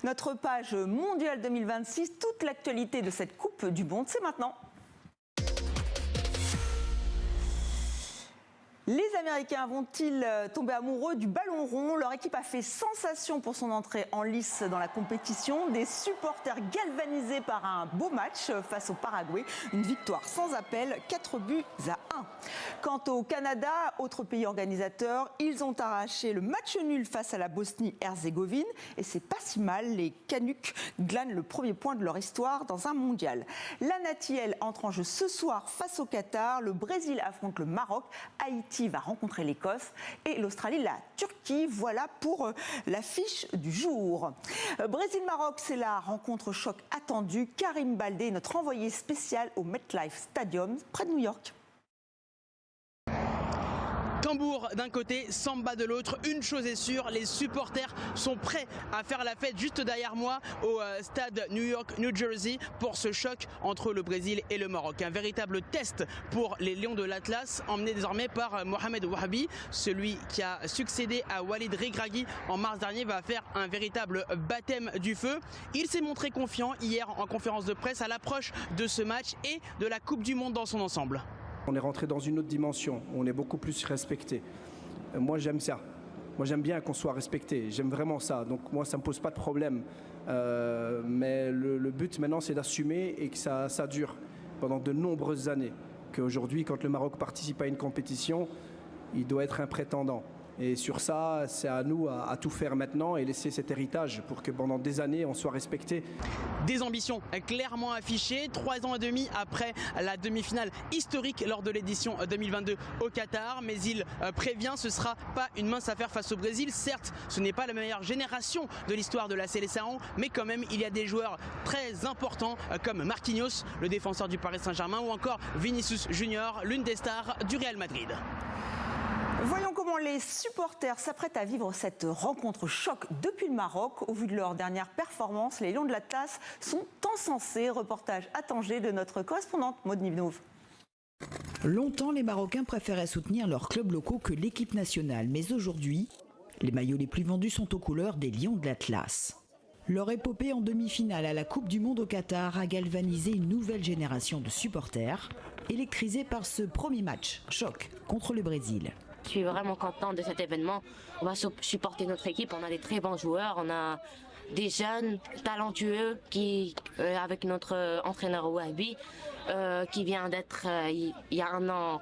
Notre page mondiale 2026, toute l'actualité de cette Coupe du Monde, c'est maintenant. Les Américains vont-ils tomber amoureux du ballon rond? Leur équipe a fait sensation pour son entrée en lice dans la compétition. Des supporters galvanisés par un beau match face au Paraguay. Une victoire sans appel, 4-1. Quant au Canada, autre pays organisateur, ils ont arraché le match nul face à la Bosnie-Herzégovine. Et c'est pas si mal, les Canucks glanent le premier point de leur histoire dans un mondial. La Nati, elle, entre en jeu ce soir face au Qatar. Le Brésil affronte le Maroc. Haïti va rencontrer l'Écosse et l'Australie, la Turquie. Voilà pour l'affiche du jour. Brésil-Maroc, c'est la rencontre choc attendue. Karim Baldé, notre envoyé spécial au MetLife Stadium, près de New York. Tambour d'un côté, samba de l'autre. Une chose est sûre, les supporters sont prêts à faire la fête juste derrière moi au stade New York, New Jersey pour ce choc entre le Brésil et le Maroc. Un véritable test pour les Lions de l'Atlas, emmenés désormais par Mohamed Wahabi. Celui qui a succédé à Walid Regragui en mars dernier va faire un véritable baptême du feu. Il s'est montré confiant hier en conférence de presse à l'approche de ce match et de la Coupe du Monde dans son ensemble. On est rentré dans une autre dimension, on est beaucoup plus respecté. Moi j'aime ça, moi j'aime bien qu'on soit respecté, j'aime vraiment ça, donc moi ça ne me pose pas de problème. Mais le but maintenant c'est d'assumer et que ça dure pendant de nombreuses années. Qu'aujourd'hui quand le Maroc participe à une compétition, il doit être un prétendant. Et sur ça, c'est à nous à tout faire maintenant et laisser cet héritage pour que pendant des années, on soit respecté. Des ambitions clairement affichées, 3 ans et demi après la demi-finale historique lors de l'édition 2022 au Qatar. Mais il prévient, ce ne sera pas une mince affaire face au Brésil. Certes, ce n'est pas la meilleure génération de l'histoire de la Seleção, mais quand même, il y a des joueurs très importants comme Marquinhos, le défenseur du Paris Saint-Germain, ou encore Vinicius Junior, l'une des stars du Real Madrid. Voyons comment les supporters s'apprêtent à vivre cette rencontre choc depuis le Maroc. Au vu de leur dernière performance, les Lions de l'Atlas sont encensés. Reportage à Tanger de notre correspondante Maud Nivnov. Longtemps, les Marocains préféraient soutenir leurs clubs locaux que l'équipe nationale. Mais aujourd'hui, les maillots les plus vendus sont aux couleurs des Lions de l'Atlas. Leur épopée en demi-finale à la Coupe du Monde au Qatar a galvanisé une nouvelle génération de supporters, électrisés par ce premier match choc contre le Brésil. Je suis vraiment content de cet événement. On va supporter notre équipe. On a des très bons joueurs. On a des jeunes talentueux qui, avec notre entraîneur Wahabi, qui vient d'être il y a un an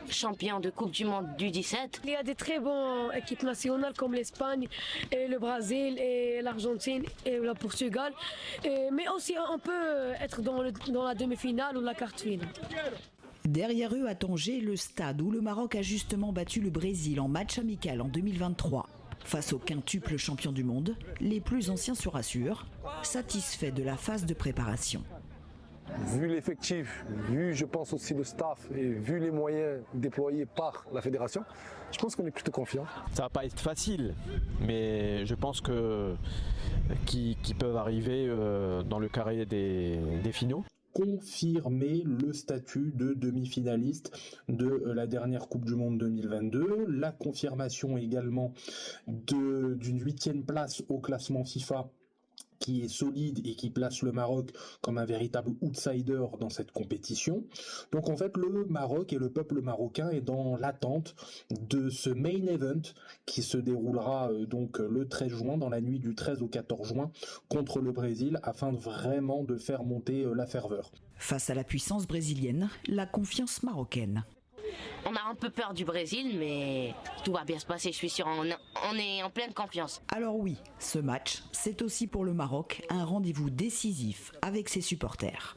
champion de Coupe du Monde du 17. Il y a des très bonnes équipes nationales comme l'Espagne, et le Brésil, et l'Argentine et le Portugal. Mais aussi on peut être dans la demi-finale ou la quart-finale. Derrière eux à Tanger, le stade où le Maroc a justement battu le Brésil en match amical en 2023. Face au quintuple champion du monde, les plus anciens se rassurent, satisfaits de la phase de préparation. Vu l'effectif, vu je pense aussi le staff et vu les moyens déployés par la fédération, je pense qu'on est plutôt confiant. Ça va pas être facile, mais je pense qu'ils peuvent arriver dans le carré des finaux. Confirmer le statut de demi-finaliste de la dernière Coupe du Monde 2022, la confirmation également d'une 8e place au classement FIFA qui est solide et qui place le Maroc comme un véritable outsider dans cette compétition. Donc en fait, le Maroc et le peuple marocain est dans l'attente de ce main event qui se déroulera donc le 13 juin, dans la nuit du 13 au 14 juin, contre le Brésil, afin vraiment de faire monter la ferveur. Face à la puissance brésilienne, la confiance marocaine. On a un peu peur du Brésil, mais tout va bien se passer, je suis sûr. On est en pleine confiance. Alors oui, ce match, c'est aussi pour le Maroc un rendez-vous décisif avec ses supporters.